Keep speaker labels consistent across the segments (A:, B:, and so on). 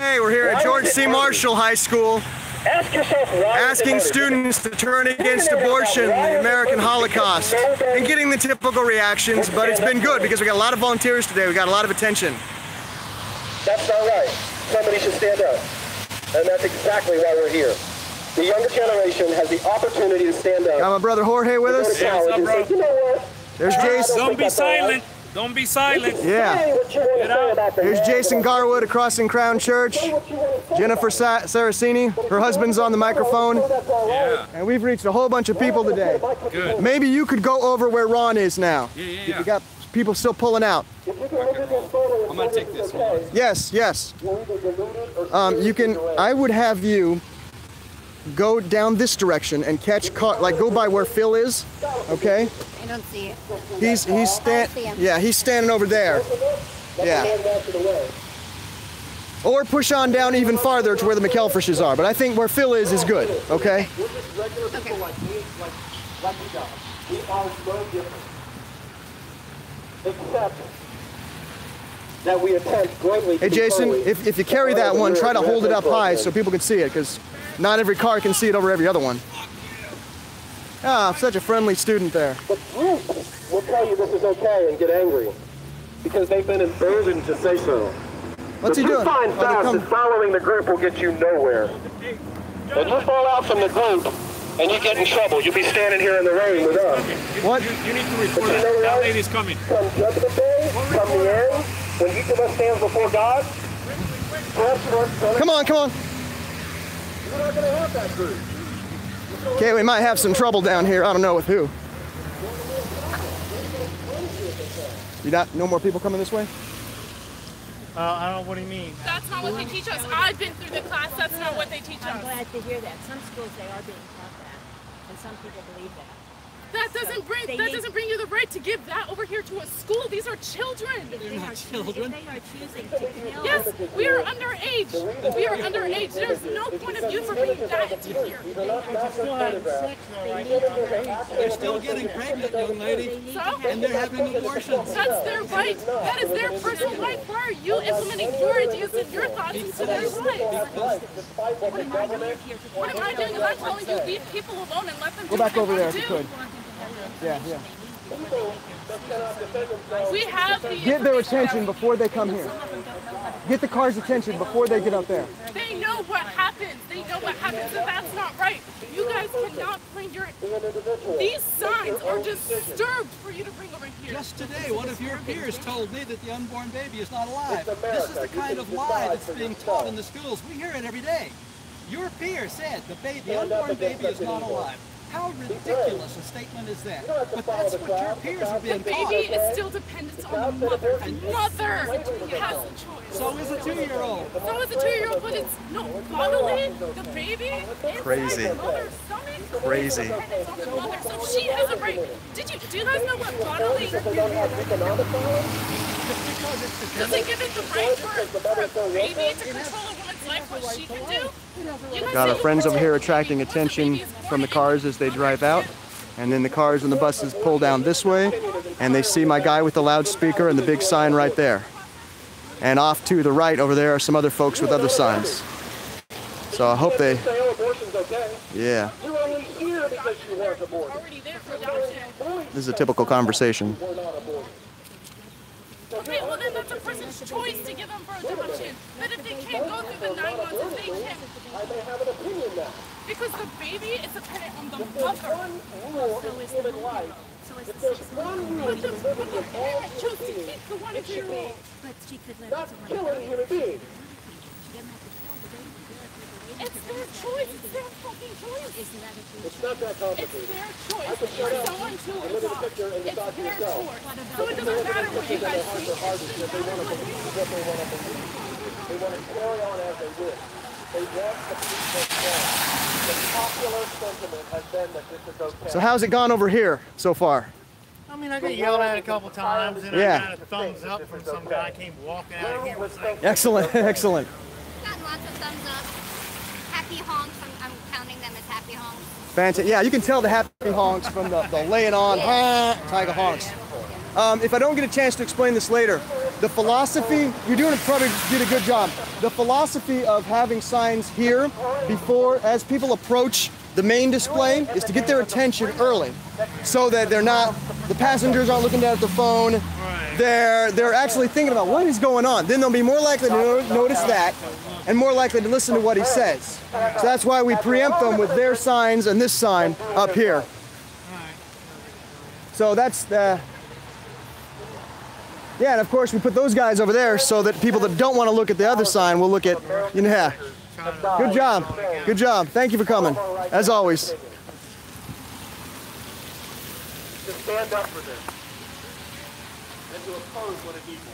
A: Hey, we're here at George C. Marshall High School,
B: Ask yourself why
A: asking students to turn against abortion, the American Holocaust, and getting the typical reactions, but it's been good because we got a lot of volunteers today, we got a lot of attention.
B: That's not right. Somebody should stand up. And that's exactly why we're here. The younger generation has the opportunity to stand up.
A: Got my brother Jorge with us.
B: Yeah, what's up, bro? You know what?
A: There's Jason.
C: Don't be silent. Don't be silent.
A: Yeah.
B: Get out.
A: Here's Jason Garwood across in Crown Church. Jennifer Saracini, her husband's on the microphone.
C: Yeah.
A: And we've reached a whole bunch of people today.
C: Good.
A: Maybe you could go over where Ron is now.
C: Yeah.
A: You got people still pulling out.
C: I'm gonna take this one.
A: Yes. You can, I would have you go down this direction and catch go by where Phil is, okay?
D: I don't see it.
A: He's standing over there. Yeah. Or push on down even farther to where the McElfrishes are, but I think where Phil is good, okay?
D: Okay.
B: Except that we attempt greatly.
A: Hey Jason, if you carry that one, try to hold it up high so people can see it, because not every car can see it over every other one. Ah, such a friendly student there.
B: But groups will tell you this is okay and get angry because they've been emboldened to say so.
A: What's he doing?
B: You find fast that following the group will get you nowhere. When you fall out from the group and you get in trouble, you'll be standing here in the rain with us.
A: What?
C: You need to report it. That lady's coming.
B: Come Judgment Day, come the end, when each of us stands before God,
A: Come on.
B: you're not going to have that group.
A: Okay, we might have some trouble down here. I don't know with who. No more people coming this way?
E: I don't know, what do you mean?
F: That's not what they teach us. I've been through the class. That's not what they teach
D: I'm
F: us.
D: glad to hear that. Some schools they are being taught that, and some people believe that.
F: That doesn't bring you the right to give that over here to a school. These are children.
D: They're not children. If they are choosing to kill.
F: Yes, we are underage. We are underage. There's no point of view for bringing that into here.
G: They're still getting pregnant, young lady,
F: So?
G: and they're having abortions.
F: That's their right. That is their personal right. Why are you implementing your ideas and your thoughts into their lives? What am I doing? Is I'm telling you, leave people alone and let them do
A: Go back
F: what
A: over
F: they
A: there
F: want
A: if
F: to
A: you
F: do.
A: could. Yeah.
F: We have the
A: Get their attention before they come here. Get the car's attention before they get up there.
F: They know what happens. They know what happens, and that's not right. You guys cannot bring your... These signs are disturbed for you to bring over here.
G: Just today, one of your peers told me that the unborn baby is not alive. This is the kind of lie that's being taught in the schools. We hear it every day. Your peer said the unborn baby is not alive. How ridiculous a statement is that? But that's what your peers are being
F: The
G: taught.
F: baby is still dependent on the mother. The mother has a choice.
G: So is a 2-year-old.
F: So is a 2-year-old, but it's bodily. The baby inside
A: Crazy.
F: the mother's stomach.
A: Crazy.
F: It's dependent on the mother, so she has a right. Do you guys know what bodily? Does it give it the right for a baby to control a woman's life? What she can do? You guys
A: Got
F: say
A: our friends
F: you
A: over here
F: protect
A: attracting
F: the baby.
A: attention
F: Once the baby is
A: from the
F: born,
A: cars as they drive out. And then the cars and the buses pull down this way, and they see my guy with the loudspeaker and the big sign right there. And off to the right over there are some other folks with other signs. So I hope they, yeah.
B: You're only here because you want abortion.
F: already there for adoption.
A: This is a typical conversation.
F: Okay, well then that's a person's choice to give them for adoption. But if they can't go through the 9 months, if they can't,
B: I may have an opinion now.
F: because the baby is dependent on the
B: There's
F: mother.
B: one rule in human life. If there's one rule in human
F: But the parent chose to keep the 1-2-year-old.
D: But she could live
B: not killing human beings.
F: It's their choice. It's their fucking choice.
D: Isn't that a
B: It's not that
F: It's
B: complicated.
F: their choice
B: I can
F: for
B: shut up
F: someone to
B: and look at the
F: adopt.
B: picture and
F: It's
B: decide for
F: their
B: yourself.
F: choice. So it doesn't matter what you guys think.
B: Their heart is that they want to believe what they want to believe. They want to carry on as they wish. They want the people to know. The popular sentiment has been that this is okay.
A: So how's it gone over here so far?
E: I mean, I got yelled at a couple times, and
A: Yeah.
E: I got a thumbs up from some guy came walking out of here with like,
A: Excellent, excellent.
D: Gotten lots of thumbs up. Happy honks. I'm counting them as happy honks.
A: Fantastic. Yeah, you can tell the happy honks from the laying on type of honks. If I don't get a chance to explain this later, the philosophy, you're doing probably did a good job. The philosophy of having signs here before, as people approach the main display, is to get their attention early, so that they're not, the passengers aren't looking down at the phone. They're actually thinking about what is going on. Then they'll be more likely to notice that, and more likely to listen to what he says. So that's why we preempt them with their signs and this sign up here. So that's the, yeah, and of course we put those guys over there so that people that don't want to look at the other sign will look at, you know, yeah. Good job. Good job. Thank you for coming, as always.
B: To stand up for this and to oppose what is evil.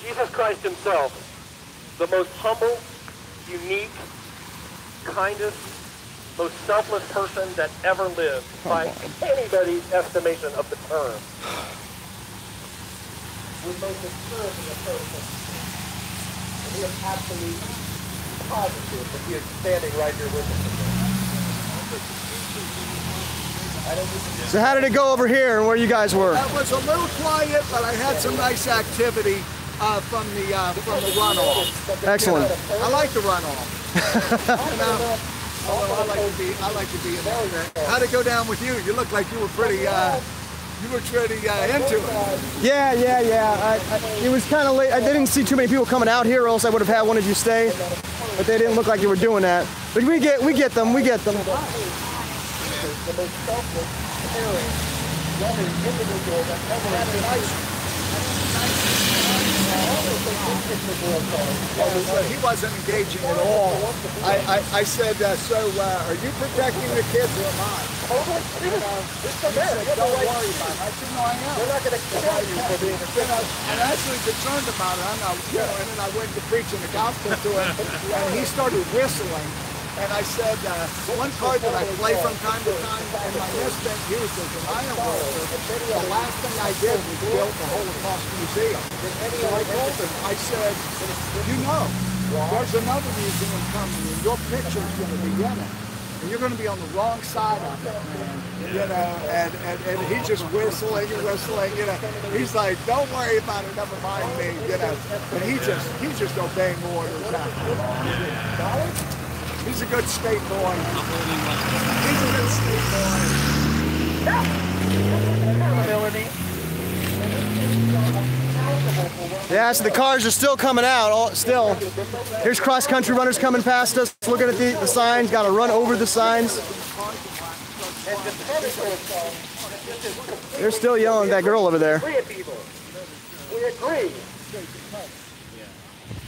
B: Jesus Christ himself, the most humble, unique, kindest, most selfless person that ever lived by anybody's estimation of the term. Was most assuredly a person. And we are absolutely positive that he is standing right here with us.
A: So how did it go over here and where you guys were?
H: That was a little quiet, but I had some nice activity from the runoff.
A: Excellent.
H: I like the runoff. I like to be in there. How'd it go down with you? You look like you were pretty into it.
A: Yeah. It was kind of late. I didn't see too many people coming out here, or else I would have had one of you stay. But they didn't look like you were doing that. But we get them.
B: The most selfless, caring, loving individual that ever lived.
H: He wasn't engaging at all. I said, so are you protecting the kids or am I? He said, don't worry about it. I said, no, I am.
B: They're not going to kill you for being a kid.
H: I'm actually concerned about it. And then I went to preaching the gospel to him, and he started whistling. And I said, one card that I play from time to time, and my husband, he was a Zion worker. The last thing I did was build the Holocaust Museum. So I told him, I said, you know, there's another museum coming, and your picture's going to be in it. And you're going to be on the wrong side of it, man. You know, and he's just whistling, you know. He's like, don't worry about it, never mind me, you know. And he's just obeying orders. He's a good state boy. He's a good state boy.
A: Yeah, so the cars are still coming out. Still, here's cross-country runners coming past us, looking at the signs. Got to run over the signs. They're still yelling at that girl over there.
B: We agree.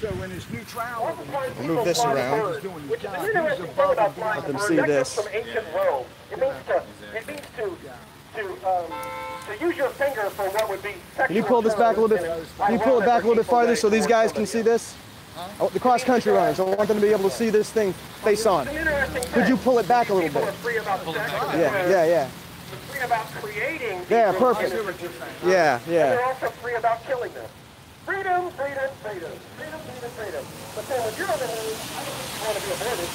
H: So in his neutrality,
A: I'll move this around.
B: Which is an interesting thing about flying
A: Let them
B: a
A: see
B: bird.
A: this.
B: That's from ancient Rome. It means to use your finger for what would be sexual.
A: Can you pull this back a little bit? Can you pull it back a little bit farther so these guys can see this? Oh, the cross-country runners. I want them to be able to see this thing face on. Could you pull it back a little bit? Yeah.
B: Free about creating.
A: Yeah, perfect. Yeah.
B: They're also free about killing them. Freedom. But then when you're on the news, you want to be aborted.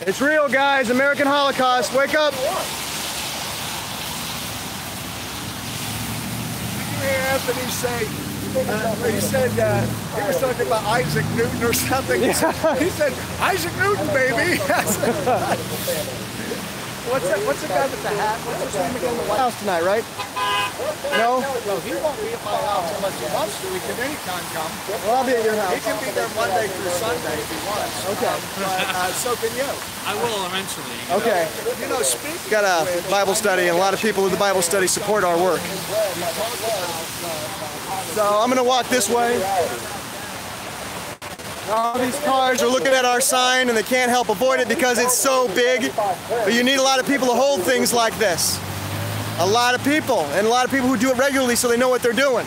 A: It's real, guys. American Holocaust. Wake up.
H: Did you hear Anthony say, he said, he was talking about Isaac Newton or something. He said, Isaac Newton, baby. What's the guy with the hat? What's his name again? The White
A: House tonight, right? No?
H: No, he won't be at my house unless he wants to. He can anytime come.
A: Well, I'll be at your house.
H: He can be there Monday through Sunday if he wants.
A: Okay.
H: So can you.
C: I will eventually.
A: Okay.
H: You know, speaking
A: Got a Bible study, and a lot of people in the Bible study support our work. So I'm going to walk this way. All these cars are looking at our sign, and they can't help avoid it because it's so big. But you need a lot of people to hold things like this. A lot of people, and a lot of people who do it regularly so they know what they're doing.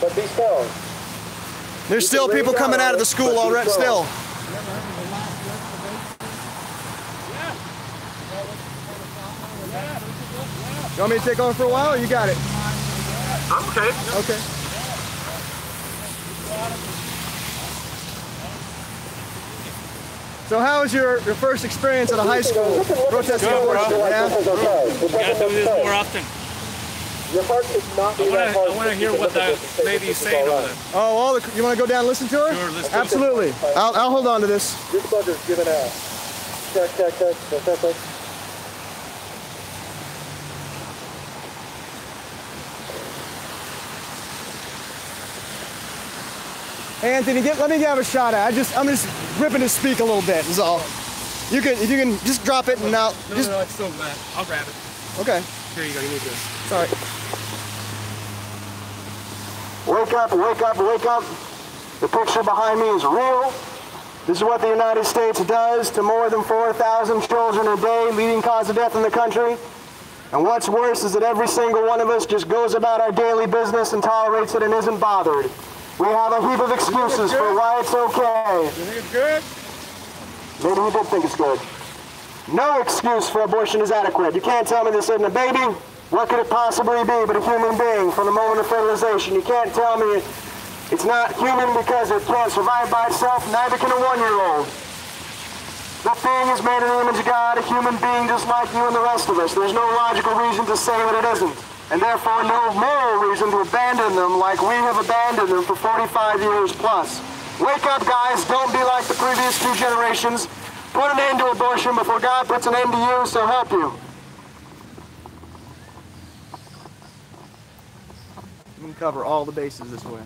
B: But be strong.
A: There's still people coming out of the school already, still. You want me to take over for a while, or you got it?
B: I'm okay.
A: Okay. So how was your first experience at a high school protesting abortion? Yeah?
C: We gotta do this more often. I want to hear what the lady's saying over there.
A: Oh, you want to go down and listen to her?
C: Sure, let's go.
A: Absolutely. I'll hold on to this.
B: This bugger's giving out. Check.
A: Hey Anthony, let me have a shot at it. I'm just ripping to speak a little bit, is all. If you can just drop it and now.
C: No, it's so bad. I'll grab it.
A: Okay.
C: Here you go, you need this.
A: Sorry.
I: Wake up, wake up, wake up. The picture behind me is real. This is what the United States does to more than 4,000 children a day, leading cause of death in the country. And what's worse is that every single one of us just goes about our daily business and tolerates it and isn't bothered. We have a heap of excuses for why it's okay.
C: You think it's good?
I: Maybe you did think it's good. No excuse for abortion is adequate. You can't tell me this isn't a baby. What could it possibly be but a human being from the moment of fertilization? You can't tell me it's not human because it can't survive by itself, neither can a 1-year-old. The thing is made in the image of God, a human being just like you and the rest of us. There's no logical reason to say that it isn't, and therefore no moral reason to abandon them like we have abandoned them for 45 years plus. Wake up, guys. Don't be like the previous 2 generations. Put an end to abortion before God puts an end to you, so help you.
A: We can cover all the bases this way.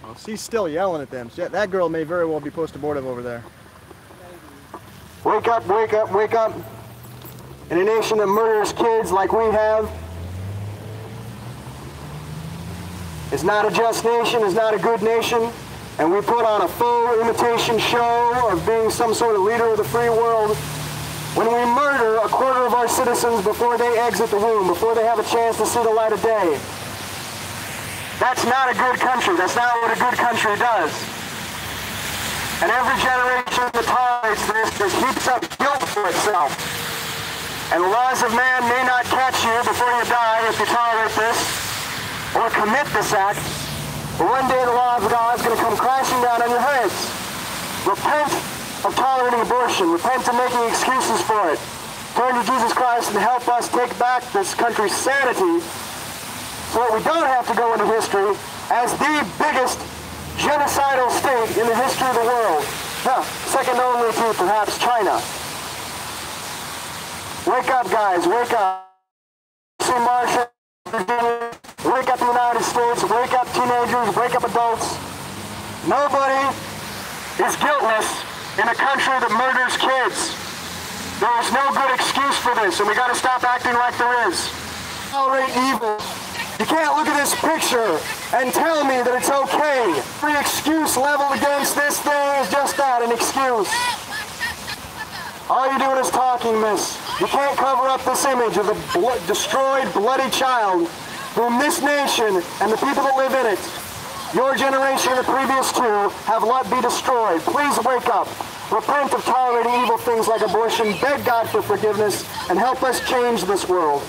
A: Well, she's still yelling at them. That girl may very well be post-abortive over there.
I: Wake up, wake up, wake up. In a nation that murders kids like we have, it's not a just nation, it's not a good nation, and we put on a full imitation show of being some sort of leader of the free world when we murder a quarter of our citizens before they exit the womb, before they have a chance to see the light of day. That's not a good country. That's not what a good country does. And every generation that tolerates this just heaps up guilt for itself. And the laws of man may not catch you before you die if you tolerate this or commit this act. But one day the law of God is going to come crashing down on your heads. Repent of tolerating abortion. Repent of making excuses for it. Turn to Jesus Christ and help us take back this country's sanity so that we don't have to go into history as the biggest genocidal state in the history of the world. Second only to perhaps China. Wake up, guys. Wake up. See Marshall, Virginia. Wake up the United States. Wake up teenagers. Wake up adults. Nobody is guiltless in a country that murders kids. There is no good excuse for this, and we got to stop acting like there is. Tolerate evil. You can't look at this picture and tell me that it's okay. Every excuse leveled against this thing is just that, an excuse. All you're doing is talking, miss. You can't cover up this image of a destroyed, bloody child whom this nation and the people that live in it, your generation and the previous 2, have let be destroyed. Please wake up. Repent of tolerating evil things like abortion. Beg God for forgiveness and help us change this world.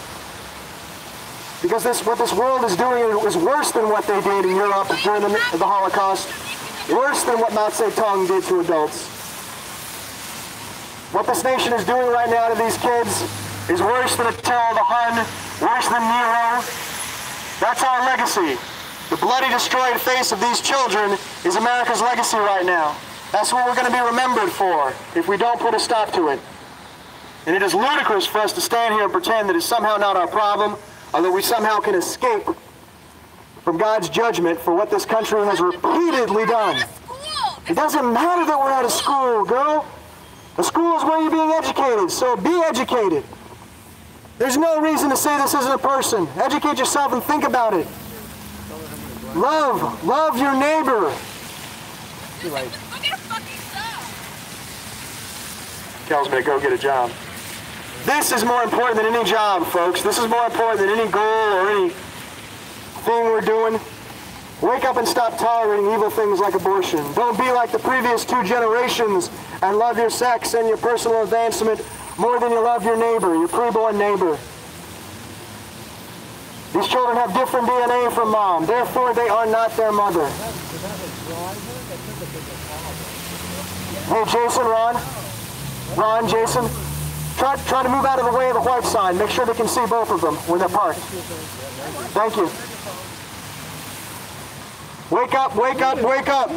I: Because what this world is doing is worse than what they did in Europe during the Holocaust. Worse than what Mao Zedong did to adults. What this nation is doing right now to these kids is worse than Attila the Hun, worse than Nero. That's our legacy. The bloody, destroyed face of these children is America's legacy right now. That's what we're going to be remembered for if we don't put a stop to it. And it is ludicrous for us to stand here and pretend that it's somehow not our problem, or that we somehow can escape from God's judgment for what this country has repeatedly done. It doesn't matter that we're out of school, girl. The school is where you're being educated, so be educated. There's no reason to say this isn't a person. Educate yourself and think about it. Love your neighbor. Tells me to go get a job. This is more important than any job, folks. This is more important than any goal or any thing we're doing. Wake up and stop tolerating evil things like abortion. Don't be like the previous 2 generations and love your sex and your personal advancement more than you love your neighbor, your preborn neighbor. These children have different DNA from mom. Therefore, they are not their mother. Hey, Jason, Ron, Jason, try to move out of the way of the white sign. Make sure they can see both of them when they're parked. Thank you. Wake up, wake up, wake up.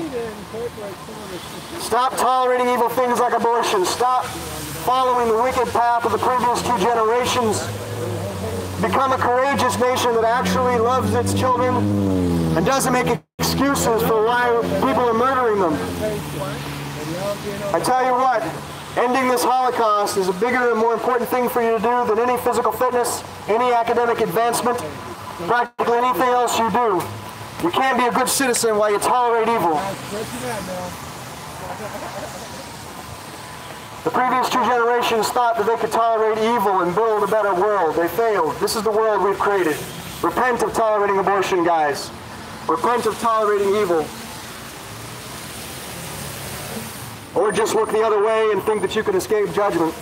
I: Stop tolerating evil things like abortion. Stop following the wicked path of the previous 2 generations. Become a courageous nation that actually loves its children and doesn't make excuses for why people are murdering them. I tell you what, ending this Holocaust is a bigger and more important thing for you to do than any physical fitness, any academic advancement, practically anything else you do. You can't be a good citizen while you tolerate evil. The previous 2 generations thought that they could tolerate evil and build a better world. They failed. This is the world we've created. Repent of tolerating abortion, guys. Repent of tolerating evil. Or just look the other way and think that you can escape judgment.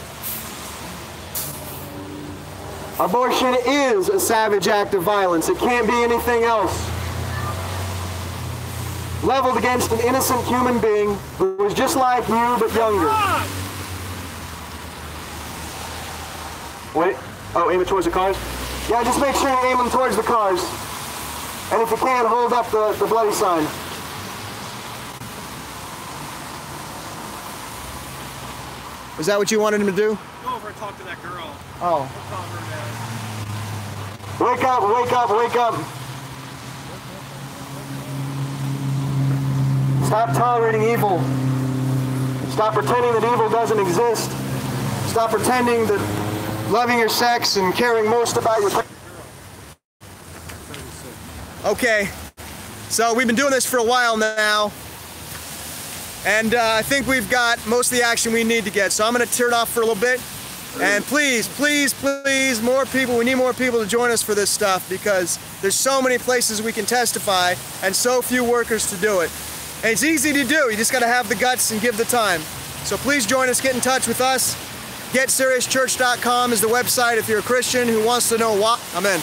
I: Abortion is a savage act of violence. It can't be anything else. Leveled against an innocent human being who was just like you but younger. Wait. Oh, aim it towards the cars? Yeah, just make sure you aim them towards the cars. And if you can, hold up the bloody sign.
A: Was that what you wanted him to do?
C: Go over and talk to that girl.
A: Oh.
I: Wake up, wake up, wake up. Stop tolerating evil. Stop pretending that evil doesn't exist. Stop pretending that loving your sex and caring most about your...
A: Okay, so we've been doing this for a while now, and I think we've got most of the action we need to get, so I'm going to tear it off for a little bit, and please, please, please, more people, we need more people to join us for this stuff, because there's so many places we can testify, and so few workers to do it. And it's easy to do, you just got to have the guts and give the time. So please join us, get in touch with us. GetSeriousChurch.com is the website if you're a Christian who wants to know what. Amen.